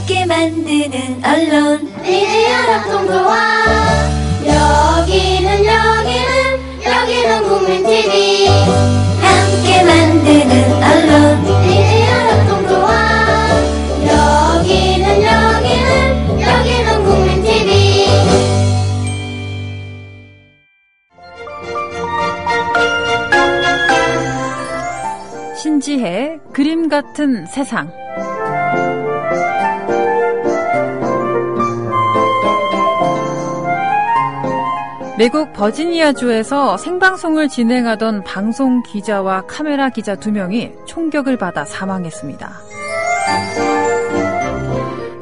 함께 만드는 언론 미디어 협동조합. 여기는 국민TV. 함께 만드는 언론 미디어 협동조합. 여기는 국민TV. 신지혜 그림 같은 세상. 미국 버지니아주에서 생방송을 진행하던 방송 기자와 카메라 기자 2명이 총격을 받아 사망했습니다.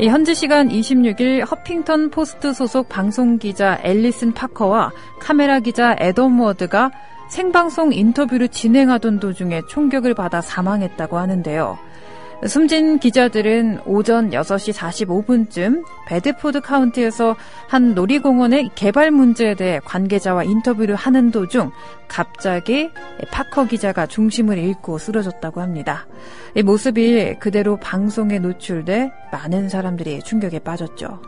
현지 시간 26일 허핑턴 포스트 소속 방송 기자 앨리슨 파커와 카메라 기자 애덤 워드가 생방송 인터뷰를 진행하던 도중에 총격을 받아 사망했다고 하는데요. 숨진 기자들은 오전 6시 45분쯤 베드포드 카운티에서 한 놀이공원의 개발 문제에 대해 관계자와 인터뷰를 하는 도중 갑자기 파커 기자가 중심을 잃고 쓰러졌다고 합니다. 이 모습이 그대로 방송에 노출돼 많은 사람들이 충격에 빠졌죠.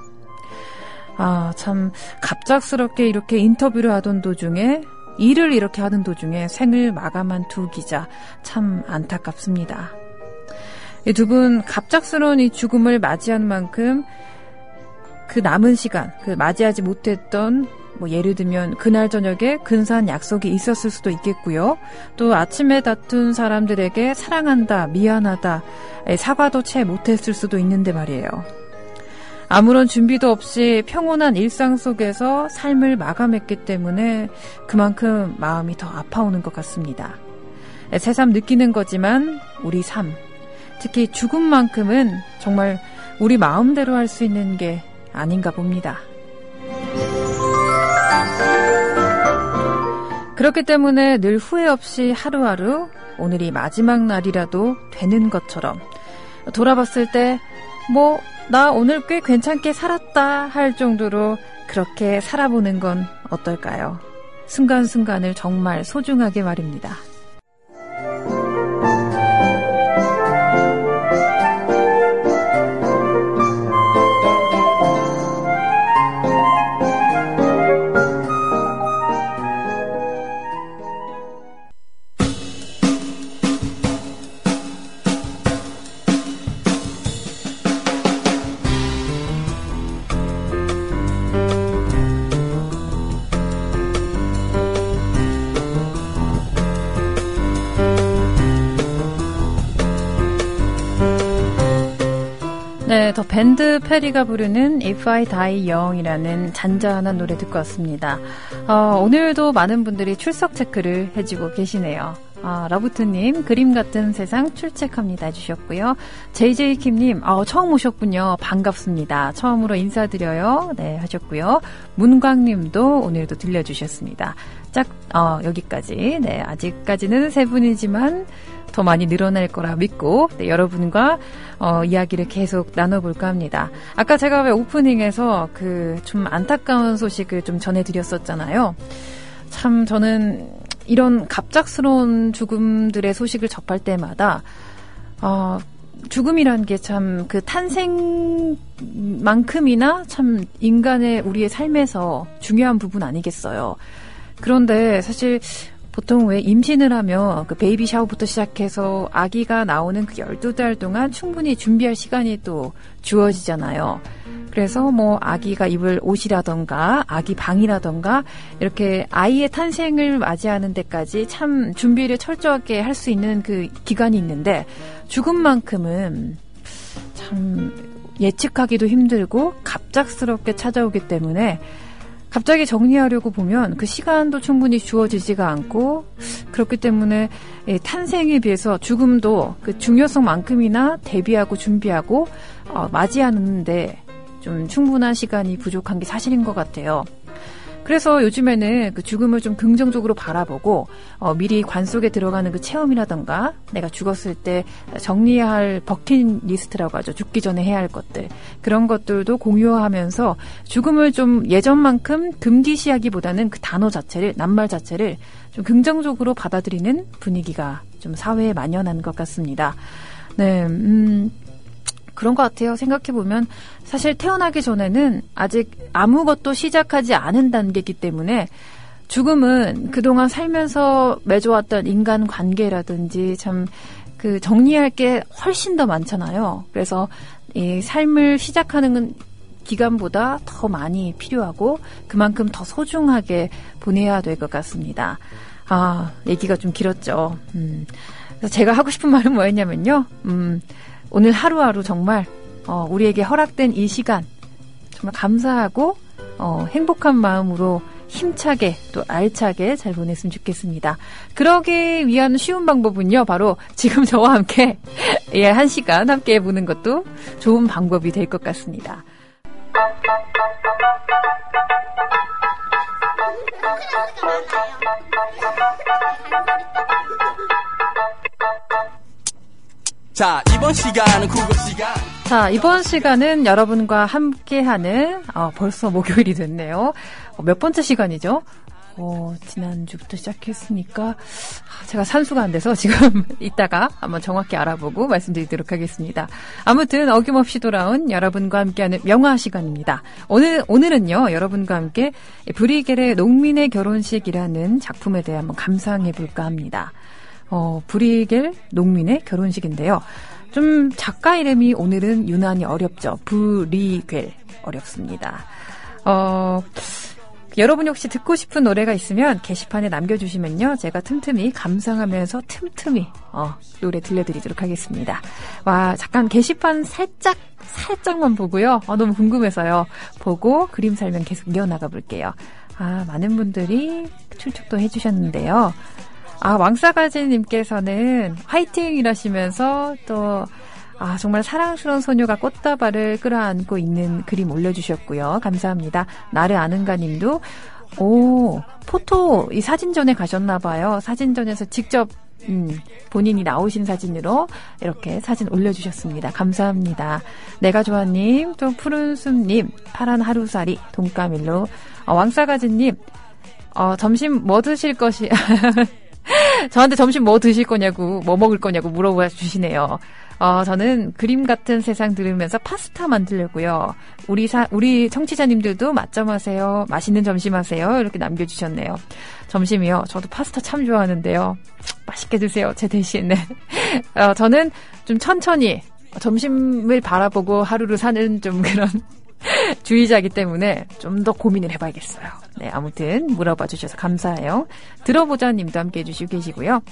참 갑작스럽게 이렇게 인터뷰를 하던 도중에 일을 이렇게 하던 도중에 생을 마감한 두 기자, 참 안타깝습니다. 이 두 분 갑작스러운 이 죽음을 맞이한 만큼 그 남은 시간, 그 맞이하지 못했던 예를 들면 그날 저녁에 근사한 약속이 있었을 수도 있겠고요. 또 아침에 다툰 사람들에게 사랑한다, 미안하다, 사과도 채 못했을 수도 있는데 말이에요. 아무런 준비도 없이 평온한 일상 속에서 삶을 마감했기 때문에 그만큼 마음이 더 아파오는 것 같습니다. 새삼 느끼는 거지만 우리 삶, 특히 죽음만큼은 정말 우리 마음대로 할 수 있는 게 아닌가 봅니다. 그렇기 때문에 늘 후회 없이 하루하루 오늘이 마지막 날이라도 되는 것처럼 돌아봤을 때 나 오늘 꽤 괜찮게 살았다 할 정도로 그렇게 살아보는 건 어떨까요? 순간순간을 정말 소중하게 말입니다. 네, 더 밴드 페리가 부르는 If I Die Young이라는 잔잔한 노래 듣고 왔습니다. 오늘도 많은 분들이 출석 체크를 해주고 계시네요. 러브트님, 그림 같은 세상 출첵합니다 해주셨고요. JJ킴님, 처음 오셨군요. 반갑습니다. 처음으로 인사드려요. 네, 하셨고요. 문광님도 오늘도 들려주셨습니다. 여기까지. 네, 아직까지는 세 분이지만 더 많이 늘어날 거라 믿고 여러분과 이야기를 계속 나눠볼까 합니다. 아까 제가 왜 오프닝에서 좀 안타까운 소식을 좀 전해드렸었잖아요. 참 저는 이런 갑작스러운 죽음들의 소식을 접할 때마다 죽음이란 게 참 그 탄생만큼이나 참 인간의 우리의 삶에서 중요한 부분 아니겠어요. 그런데 사실 보통 왜 임신을 하면 그 베이비 샤워부터 시작해서 아기가 나오는 그 12달 동안 충분히 준비할 시간이 또 주어지잖아요. 그래서 아기가 입을 옷이라던가 아기 방이라던가 이렇게 아이의 탄생을 맞이하는 데까지 참 준비를 철저하게 할 수 있는 그 기간이 있는데 죽음만큼은 참 예측하기도 힘들고 갑작스럽게 찾아오기 때문에 갑자기 정리하려고 보면 그 시간도 충분히 주어지지가 않고 그렇기 때문에 탄생에 비해서 죽음도 그 중요성만큼이나 대비하고 준비하고 맞이하는데 좀 충분한 시간이 부족한 게 사실인 것 같아요. 그래서 요즘에는 그 죽음을 좀 긍정적으로 바라보고 미리 관 속에 들어가는 그 체험이라던가 내가 죽었을 때 정리해야 할 버킷리스트라고 하죠. 죽기 전에 해야 할 것들. 그런 것들도 공유하면서 죽음을 좀 예전만큼 금기시하기보다는 그 단어 자체를, 낱말 자체를 좀 긍정적으로 받아들이는 분위기가 좀 사회에 만연한 것 같습니다. 네, 그런 것 같아요. 생각해보면 사실 태어나기 전에는 아직 아무것도 시작하지 않은 단계이기 때문에 죽음은 그동안 살면서 맺어왔던 인간관계라든지 참 그 정리할 게 훨씬 더 많잖아요. 그래서 이 삶을 시작하는 기간보다 더 많이 필요하고 그만큼 더 소중하게 보내야 될 것 같습니다. 얘기가 좀 길었죠. 그래서 제가 하고 싶은 말은 뭐였냐면요. 오늘 하루하루 정말 우리에게 허락된 이 시간 정말 감사하고 행복한 마음으로 힘차게 또 알차게 잘 보냈으면 좋겠습니다. 그러기 위한 쉬운 방법은요. 바로 지금 저와 함께 1시간 함께 해보는 것도 좋은 방법이 될 것 같습니다. 자, 이번 시간은 국어 시간. 자, 이번 시간은 여러분과 함께하는 벌써 목요일이 됐네요. 몇 번째 시간이죠? 지난주부터 시작했으니까 제가 산수가 안 돼서 지금 이따가 한번 정확히 알아보고 말씀드리도록 하겠습니다. 아무튼 어김없이 돌아온 여러분과 함께하는 명화 시간입니다. 오늘은요, 여러분과 함께 브리겔의 농민의 결혼식이라는 작품에 대해 한번 감상해 볼까 합니다. 브리겔 농민의 결혼식인데요. 좀 작가 이름이 오늘은 유난히 어렵죠. 브리겔 어렵습니다. 여러분이 혹시 듣고 싶은 노래가 있으면 게시판에 남겨주시면요. 제가 틈틈이 감상하면서 틈틈이 노래 들려드리도록 하겠습니다. 와, 잠깐 게시판 살짝만 보고요. 너무 궁금해서요. 보고 그림 설명 계속 이어나가 볼게요. 많은 분들이 출첵도 해주셨는데요. 왕싸가지님께서는 화이팅이라시면서 또 정말 사랑스러운 소녀가 꽃다발을 끌어안고 있는 그림 올려주셨고요. 감사합니다. 나를 아는가님도 포토 이 사진전에 가셨나봐요. 사진전에서 직접 본인이 나오신 사진으로 이렇게 사진 올려주셨습니다. 감사합니다. 내가 좋아님, 또 푸른숲님, 파란 하루살이, 동까밀로, 왕싸가지님, 점심 뭐 드실 것이 저한테 점심 뭐 드실 거냐고, 뭐 먹을 거냐고 물어봐 주시네요. 저는 그림 같은 세상 들으면서 파스타 만들려고요. 우리 청취자님들도 맛점하세요. 맛있는 점심 하세요. 이렇게 남겨주셨네요. 점심이요. 저도 파스타 참 좋아하는데요. 맛있게 드세요. 제 대신에. 저는 좀 천천히 점심을 바라보고 하루를 사는 좀 그런 주의자이기 때문에 좀 더 고민을 해봐야겠어요. 네, 아무튼 물어봐 주셔서 감사해요. 들어보자 님도 함께 해주시고 계시고요.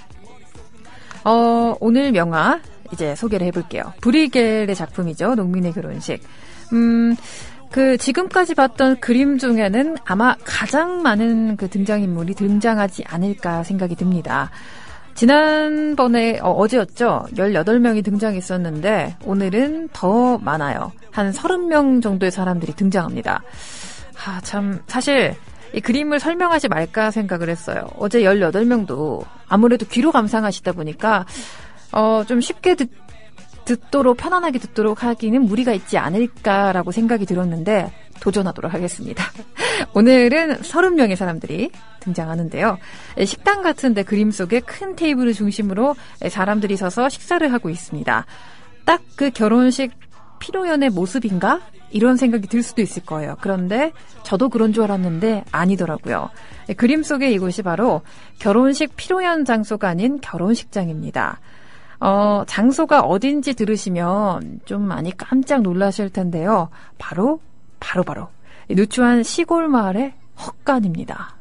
오늘 명화 이제 소개를 해볼게요. 브리겔의 작품이죠. 농민의 결혼식. 지금까지 봤던 그림 중에는 아마 가장 많은 그 등장인물이 등장하지 않을까 생각이 듭니다. 지난번에 어제였죠. 18명이 등장했었는데 오늘은 더 많아요. 한 30명 정도의 사람들이 등장합니다. 참 사실 이 그림을 설명하지 말까 생각을 했어요. 어제 18명도 아무래도 귀로 감상하시다 보니까 좀 쉽게 듣도록 편안하게 듣도록 하기는 무리가 있지 않을까라고 생각이 들었는데 도전하도록 하겠습니다. 오늘은 30명의 사람들이 등장하는데요. 식당 같은데 그림 속에 큰 테이블을 중심으로 사람들이 서서 식사를 하고 있습니다. 딱 그 결혼식 피로연의 모습인가? 이런 생각이 들 수도 있을 거예요. 그런데 저도 그런 줄 알았는데 아니더라고요. 그림 속의 이곳이 바로 결혼식 피로연 장소가 아닌 결혼식장입니다. 장소가 어딘지 들으시면 좀 많이 깜짝 놀라실 텐데요. 바로 누추한 시골 마을의 헛간입니다.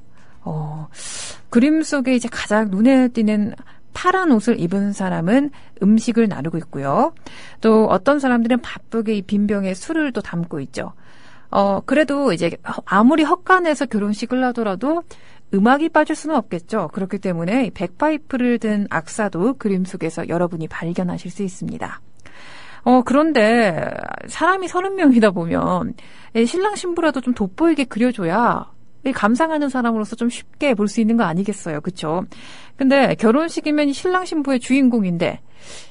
그림 속에 이제 가장 눈에 띄는 파란 옷을 입은 사람은 음식을 나누고 있고요. 또 어떤 사람들은 바쁘게 이 빈병에 술을 또 담고 있죠. 그래도 이제 아무리 헛간에서 결혼식을 하더라도 음악이 빠질 수는 없겠죠. 그렇기 때문에 백파이프를 든 악사도 그림 속에서 여러분이 발견하실 수 있습니다. 그런데 사람이 30명이다 보면 신랑 신부라도 좀 돋보이게 그려줘야 감상하는 사람으로서 좀 쉽게 볼 수 있는 거 아니겠어요. 그렇죠? 근데 결혼식이면 신랑 신부의 주인공인데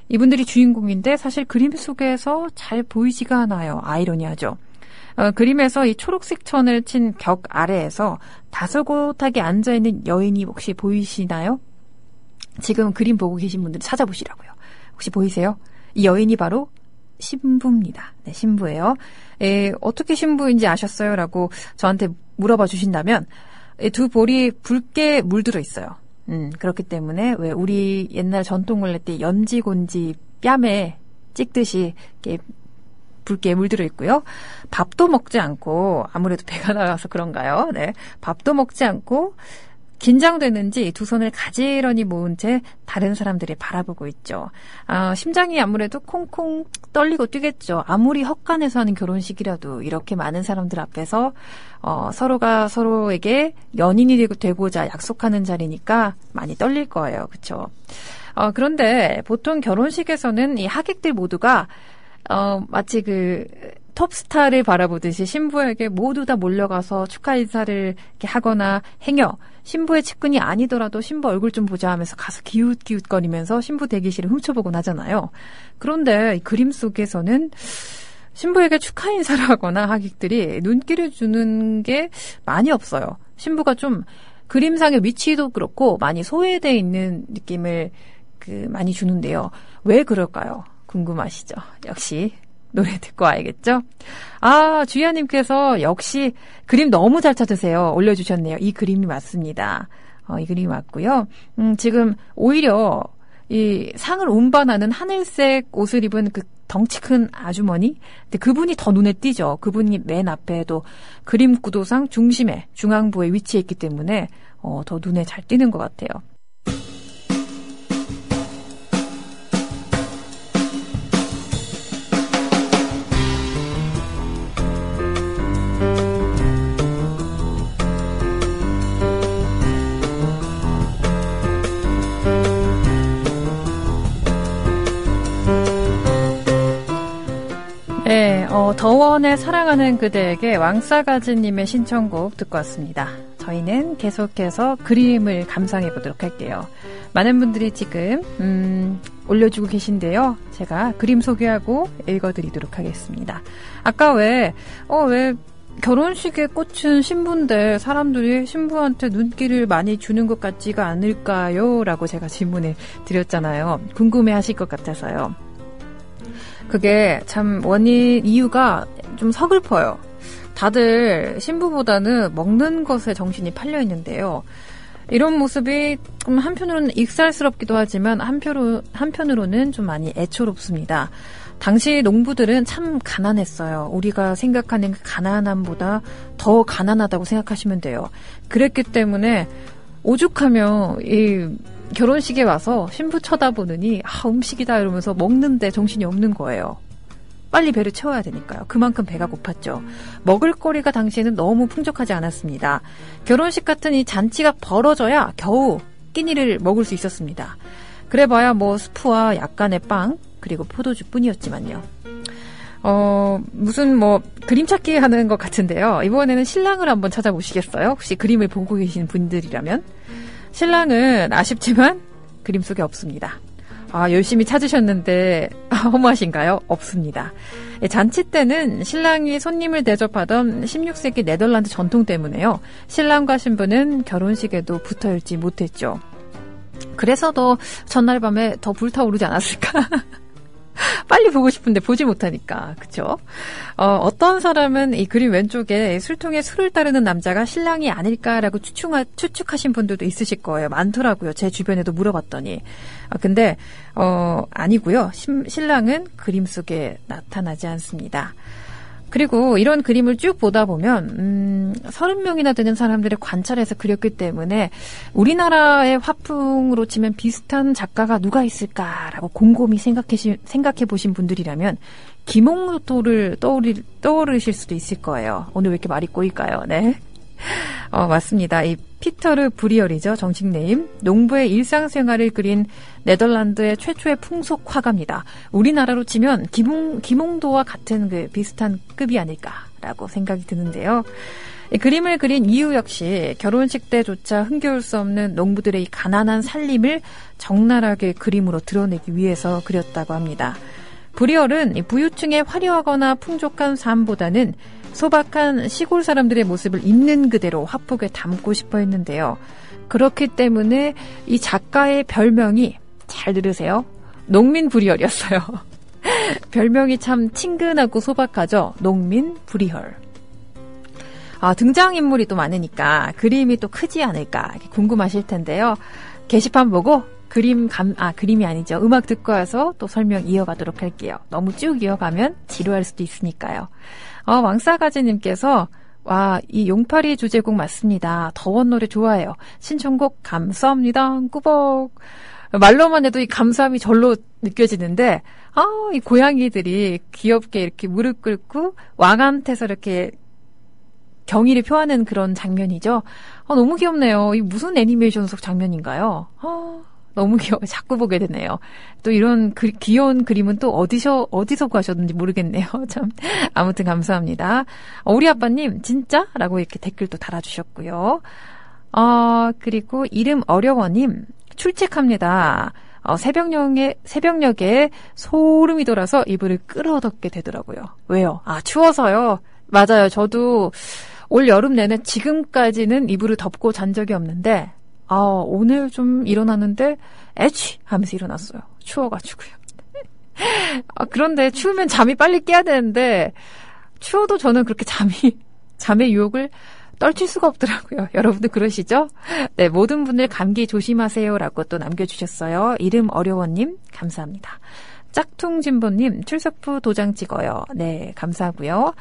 이분들이 주인공인데 사실 그림 속에서 잘 보이지가 않아요. 아이러니하죠. 그림에서 이 초록색 천을 친 벽 아래에서 다소곳하게 앉아있는 여인이 혹시 보이시나요? 지금 그림 보고 계신 분들 찾아보시라고요. 혹시 보이세요? 이 여인이 바로 신부입니다. 네, 신부예요. 어떻게 신부인지 아셨어요? 라고 저한테 물어봐 주신다면 두 볼이 붉게 물들어 있어요. 그렇기 때문에 왜 우리 옛날 전통 원래 때 연지곤지 뺨에 찍듯이 이렇게 붉게 물들어 있고요. 밥도 먹지 않고 아무래도 배가 나가서 그런가요? 네, 밥도 먹지 않고 긴장되는지 두 손을 가지런히 모은 채 다른 사람들이 바라보고 있죠. 심장이 아무래도 콩콩 떨리고 뛰겠죠. 아무리 헛간에서 하는 결혼식이라도 이렇게 많은 사람들 앞에서 서로가 서로에게 연인이 되고자 약속하는 자리니까 많이 떨릴 거예요. 그렇죠? 그런데 보통 결혼식에서는 이 하객들 모두가 마치 그 톱스타를 바라보듯이 신부에게 모두 다 몰려가서 축하 인사를 이렇게 하거나 행여 신부의 측근이 아니더라도 신부 얼굴 좀 보자 하면서 가서 기웃기웃거리면서 신부 대기실을 훔쳐보곤 하잖아요. 그런데 이 그림 속에서는 신부에게 축하 인사를 하거나 하객들이 눈길을 주는 게 많이 없어요. 신부가 좀 그림상의 위치도 그렇고 많이 소외되어 있는 느낌을 많이 주는데요. 왜 그럴까요? 궁금하시죠? 역시 노래 듣고 와야겠죠? 주희아님께서 역시 그림 너무 잘 찾으세요. 올려주셨네요. 이 그림이 맞습니다. 이 그림이 맞고요. 지금 오히려 이 상을 운반하는 하늘색 옷을 입은 그 덩치 큰 아주머니? 근데 그분이 더 눈에 띄죠. 그분이 맨 앞에도 그림 구도상 중심에, 중앙부에 위치해 있기 때문에 더 눈에 잘 띄는 것 같아요. 네, 더원의 사랑하는 그대에게 왕싸가지님의 신청곡 듣고 왔습니다. 저희는 계속해서 그림을 감상해 보도록 할게요. 많은 분들이 지금 올려주고 계신데요. 제가 그림 소개하고 읽어드리도록 하겠습니다. 아까 왜 결혼식에 꽂힌 신부인데 사람들이 신부한테 눈길을 많이 주는 것 같지가 않을까요? 라고 제가 질문을 드렸잖아요. 궁금해하실 것 같아서요. 그게 참 이유가 좀 서글퍼요. 다들 신부보다는 먹는 것에 정신이 팔려 있는데요. 이런 모습이 좀 한편으로는 익살스럽기도 하지만 한편으로는 좀 많이 애초롭습니다. 당시 농부들은 참 가난했어요. 우리가 생각하는 그 가난함보다 더 가난하다고 생각하시면 돼요. 그랬기 때문에 오죽하면 이 결혼식에 와서 신부 쳐다보느니 음식이다 이러면서 먹는데 정신이 없는 거예요. 빨리 배를 채워야 되니까요. 그만큼 배가 고팠죠. 먹을거리가 당시에는 너무 풍족하지 않았습니다. 결혼식 같은 이 잔치가 벌어져야 겨우 끼니를 먹을 수 있었습니다. 그래봐야 스프와 약간의 빵 그리고 포도주 뿐이었지만요. 무슨 그림 찾기 하는 것 같은데요. 이번에는 신랑을 한번 찾아보시겠어요? 혹시 그림을 보고 계신 분들이라면? 신랑은 아쉽지만 그림 속에 없습니다. 열심히 찾으셨는데 허무하신가요? 없습니다. 잔치 때는 신랑이 손님을 대접하던 16세기 네덜란드 전통 때문에요. 신랑과 신부는 결혼식에도 붙어있지 못했죠. 그래서 더 전날 밤에 더 불타오르지 않았을까? 빨리 보고 싶은데 보지 못하니까. 그쵸? 어떤 사람은 이 그림 왼쪽에 술통에 술을 따르는 남자가 신랑이 아닐까라고 추측하신 분들도 있으실 거예요. 많더라고요. 제 주변에도 물어봤더니. 근데 아니고요. 신랑은 그림 속에 나타나지 않습니다. 그리고 이런 그림을 쭉 보다 보면 30명이나 되는 사람들을 관찰해서 그렸기 때문에 우리나라의 화풍으로 치면 비슷한 작가가 누가 있을까라고 곰곰이 생각해 보신 분들이라면 김홍도를 떠오르실 수도 있을 거예요. 오늘 왜 이렇게 말이 꼬일까요? 네. 맞습니다. 이 피터르 브리얼이죠. 정식 네임. 농부의 일상생활을 그린 네덜란드의 최초의 풍속 화가입니다. 우리나라로 치면 김홍도와 같은 비슷한 급이 아닐까라고 생각이 드는데요. 이 그림을 그린 이유 역시 결혼식 때조차 흥겨울 수 없는 농부들의 이 가난한 살림을 적나라하게 그림으로 드러내기 위해서 그렸다고 합니다. 브리얼은 이 부유층의 화려하거나 풍족한 삶보다는 소박한 시골 사람들의 모습을 있는 그대로 화폭에 담고 싶어 했는데요. 그렇기 때문에 이 작가의 별명이 잘 들으세요. 농민 브리얼이었어요. 별명이 참 친근하고 소박하죠. 농민 브리헐. 등장인물이 또 많으니까 그림이 또 크지 않을까 궁금하실 텐데요. 게시판 보고 그림이 아니죠. 음악 듣고 와서 또 설명 이어가도록 할게요. 너무 쭉 이어가면 지루할 수도 있으니까요. 왕싸가지님께서 이 용파리 주제곡 맞습니다. 더원 노래 좋아해요. 신청곡 감사합니다. 꾸벅. 말로만 해도 이 감사함이 절로 느껴지는데, 이 고양이들이 귀엽게 이렇게 무릎 꿇고 왕한테서 이렇게 경의를 표하는 그런 장면이죠. 너무 귀엽네요. 이 무슨 애니메이션 속 장면인가요? 너무 귀여워. 자꾸 보게 되네요. 또 이런 귀여운 그림은 또 어디서 구하셨는지 모르겠네요. 참. 아무튼 감사합니다. 우리 아빠님, 진짜? 라고 이렇게 댓글도 달아주셨고요. 그리고 이름 어려워님, 출첵합니다. 새벽녘에 소름이 돌아서 이불을 끌어덮게 되더라고요. 왜요? 추워서요. 맞아요. 저도 올 여름 내내 지금까지는 이불을 덮고 잔 적이 없는데, 오늘 좀 일어났는데, 에취! 하면서 일어났어요. 추워가지고요. 그런데 추우면 잠이 빨리 깨야 되는데, 추워도 저는 그렇게 잠의 유혹을 떨칠 수가 없더라고요. 여러분들 그러시죠? 네, 모든 분들 감기 조심하세요라고 또 남겨주셨어요. 이름 어려워님, 감사합니다. 짝퉁진보님, 출석부 도장 찍어요. 네, 감사하고요.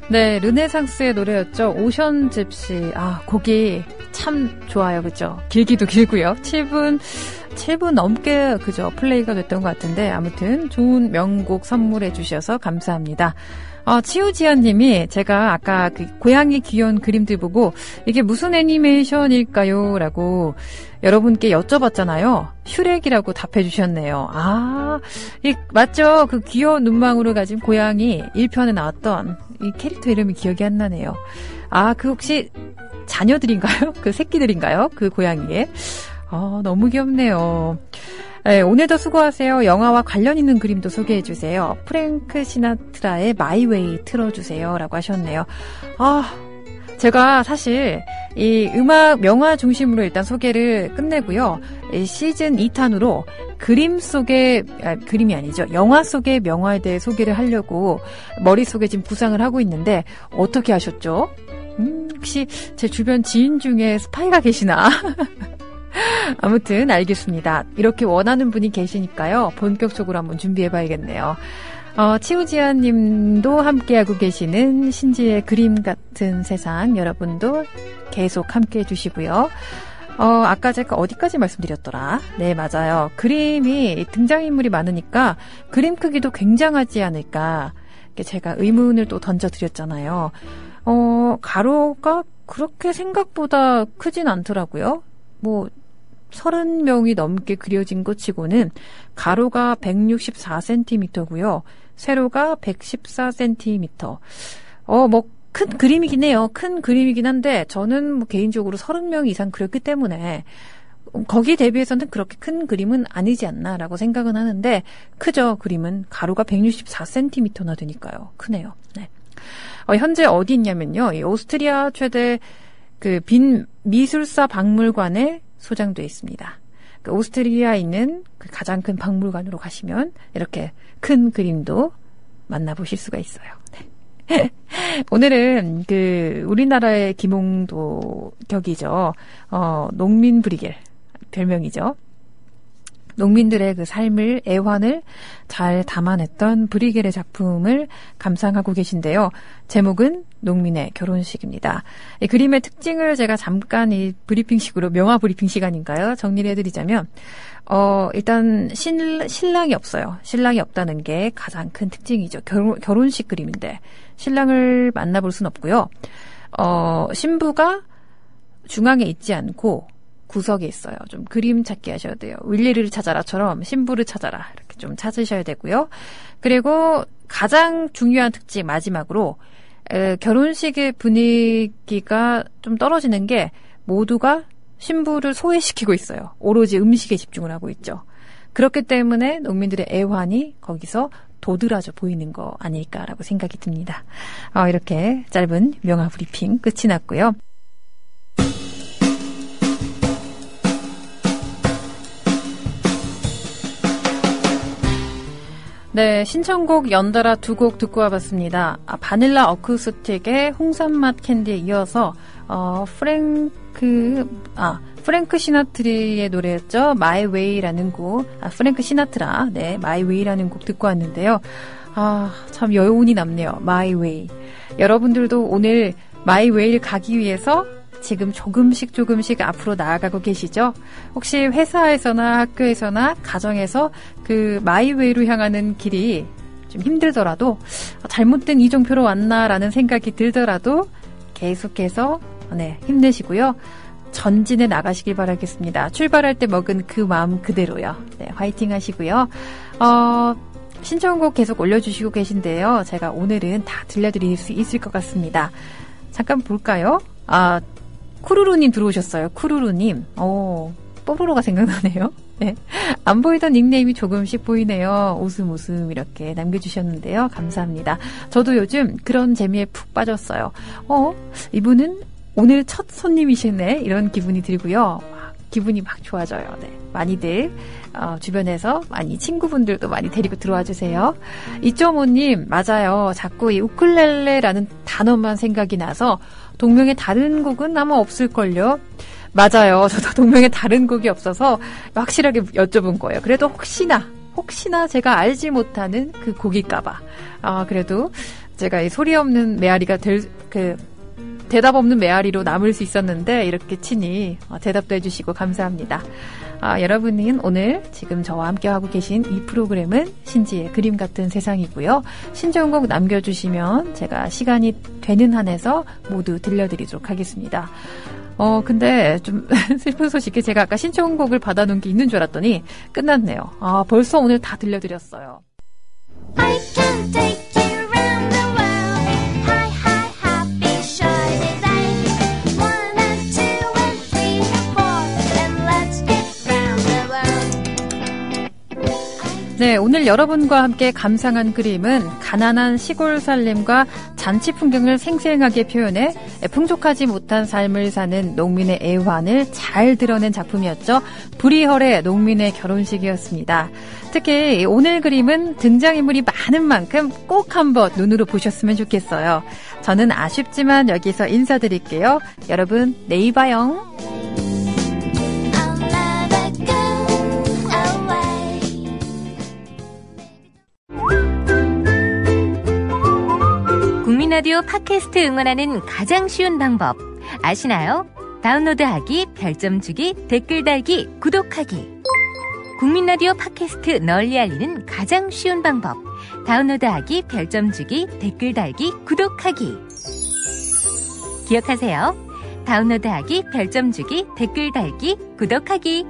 네, 르네상스의 노래였죠. 오션 집시. 곡이 참 좋아요. 그죠? 길기도 길고요. 7분 넘게 그죠? 플레이가 됐던 것 같은데 아무튼 좋은 명곡 선물해 주셔서 감사합니다. 치우지연님이 제가 아까 그 고양이 귀여운 그림들 보고 이게 무슨 애니메이션일까요? 라고 여러분께 여쭤봤잖아요. 슈렉이라고 답해 주셨네요. 맞죠? 그 귀여운 눈망울을 가진 고양이 1편에 나왔던 이 캐릭터 이름이 기억이 안 나네요. 그 혹시 자녀들인가요? 그 새끼들인가요? 그 고양이의? 너무 귀엽네요. 네, 오늘도 수고하세요. 영화와 관련 있는 그림도 소개해 주세요. 프랭크 시나트라의 마이 웨이 틀어주세요. 라고 하셨네요. 제가 사실 이 음악 명화 중심으로 일단 소개를 끝내고요. 시즌 2탄으로 그림이 아니죠. 영화 속의 명화에 대해 소개를 하려고 머릿속에 지금 구상을 하고 있는데 어떻게 하셨죠? 혹시 제 주변 지인 중에 스파이가 계시나? 아무튼 알겠습니다. 이렇게 원하는 분이 계시니까요. 본격적으로 한번 준비해봐야겠네요. 치우지아 님도 함께하고 계시는 신지의 그림 같은 세상 여러분도 계속 함께해 주시고요. 아까 제가 어디까지 말씀드렸더라? 네, 맞아요. 그림이 등장인물이 많으니까 그림 크기도 굉장하지 않을까. 제가 의문을 또 던져드렸잖아요. 가로가 그렇게 생각보다 크진 않더라고요. 30명이 넘게 그려진 것 치고는 가로가 164cm고요. 세로가 114cm. 큰 그림이긴 해요. 큰 그림이긴 한데 저는 개인적으로 30명 이상 그렸기 때문에 거기 대비해서는 그렇게 큰 그림은 아니지 않나라고 생각은 하는데 크죠. 그림은 가로가 164cm나 되니까요. 크네요. 네. 현재 어디 있냐면요. 이 오스트리아 최대 그 빈 미술사 박물관에 소장되어 있습니다. 그 오스트리아에 있는 그 가장 큰 박물관으로 가시면 이렇게 큰 그림도 만나보실 수가 있어요. 네. 오늘은 그 우리나라의 김홍도 격이죠. 농민 브리겔 별명이죠. 농민들의 그 삶을 애환을 잘 담아냈던 브리겔의 작품을 감상하고 계신데요. 제목은 농민의 결혼식입니다. 이 그림의 특징을 제가 잠깐 이 브리핑식으로 명화 브리핑 시간인가요? 정리를 해드리자면 일단 신랑이 없어요. 신랑이 없다는 게 가장 큰 특징이죠. 결혼식 그림인데 신랑을 만나볼 순 없고요. 신부가 중앙에 있지 않고 구석에 있어요. 좀 그림 찾기 하셔야 돼요. 윌리를 찾아라처럼 신부를 찾아라 이렇게 좀 찾으셔야 되고요. 그리고 가장 중요한 특징 마지막으로 결혼식의 분위기가 좀 떨어지는 게 모두가 신부를 소외시키고 있어요. 오로지 음식에 집중을 하고 있죠. 그렇기 때문에 농민들의 애환이 거기서 도드라져 보이는 거 아닐까라고 생각이 듭니다. 이렇게 짧은 명화 브리핑 끝이 났고요. 네, 신청곡 연달아 두 곡 듣고 와봤습니다. 바닐라 어쿠스틱의 홍삼맛 캔디에 이어서 프랭크 시나트리의 노래였죠. My Way라는 곡, 프랭크 시나트라, 네, My Way라는 곡 듣고 왔는데요. 참 여운이 남네요. My Way. 여러분들도 오늘 My Way를 가기 위해서 지금 조금씩 앞으로 나아가고 계시죠? 혹시 회사에서나 학교에서나 가정에서 그 마이웨이로 향하는 길이 좀 힘들더라도 잘못된 이정표로 왔나라는 생각이 들더라도 계속해서 힘내시고요. 전진해 나가시길 바라겠습니다. 출발할 때 먹은 그 마음 그대로요. 네, 화이팅 하시고요. 신청곡 계속 올려주시고 계신데요. 제가 오늘은 다 들려드릴 수 있을 것 같습니다. 잠깐 볼까요? 쿠루루님 들어오셨어요. 쿠루루님. 뽀로로가 생각나네요. 네. 안 보이던 닉네임이 조금씩 보이네요. 웃음 이렇게 남겨주셨는데요. 감사합니다. 저도 요즘 그런 재미에 푹 빠졌어요. 이분은 오늘 첫 손님이시네. 이런 기분이 들고요. 기분이 막 좋아져요. 네. 많이들 주변에서 많이 친구분들도 많이 데리고 들어와 주세요. 2.5님 맞아요. 자꾸 이 우쿨렐레라는 단어만 생각이 나서 동명의 다른 곡은 아마 없을걸요. 맞아요. 저도 동명의 다른 곡이 없어서 확실하게 여쭤본 거예요. 그래도 혹시나 제가 알지 못하는 그 곡일까봐. 그래도 제가 이 소리 없는 메아리가 대답 없는 메아리로 남을 수 있었는데 이렇게 친히 대답도 해주시고 감사합니다. 여러분은 오늘 지금 저와 함께하고 계신 이 프로그램은 신지의 그림 같은 세상이고요. 신청곡 남겨주시면 제가 시간이 되는 한에서 모두 들려드리도록 하겠습니다. 근데 좀 슬픈 소식이 제가 아까 신청곡을 받아놓은 게 있는 줄 알았더니 끝났네요. 벌써 오늘 다 들려드렸어요. I can take you round the world. Hi, hi, happy, shiny day. 1 and 2 and 3 and 4. And let's get round the world. 네, 오늘 여러분과 함께 감상한 그림은 가난한 시골 살림과 잔치 풍경을 생생하게 표현해 풍족하지 못한 삶을 사는 농민의 애환을 잘 드러낸 작품이었죠. 불이헐의 농민의 결혼식이었습니다. 특히 오늘 그림은 등장인물이 많은 만큼 꼭 한번 눈으로 보셨으면 좋겠어요. 저는 아쉽지만 여기서 인사드릴게요. 여러분, 내일 봐요. I'll never go away. 국민라디오 팟캐스트 응원하는 가장 쉬운 방법 아시나요? 다운로드하기, 별점 주기, 댓글 달기, 구독하기. 국민라디오 팟캐스트 널리 알리는 가장 쉬운 방법. 다운로드하기, 별점 주기, 댓글 달기, 구독하기. 기억하세요. 다운로드하기, 별점 주기, 댓글 달기, 구독하기.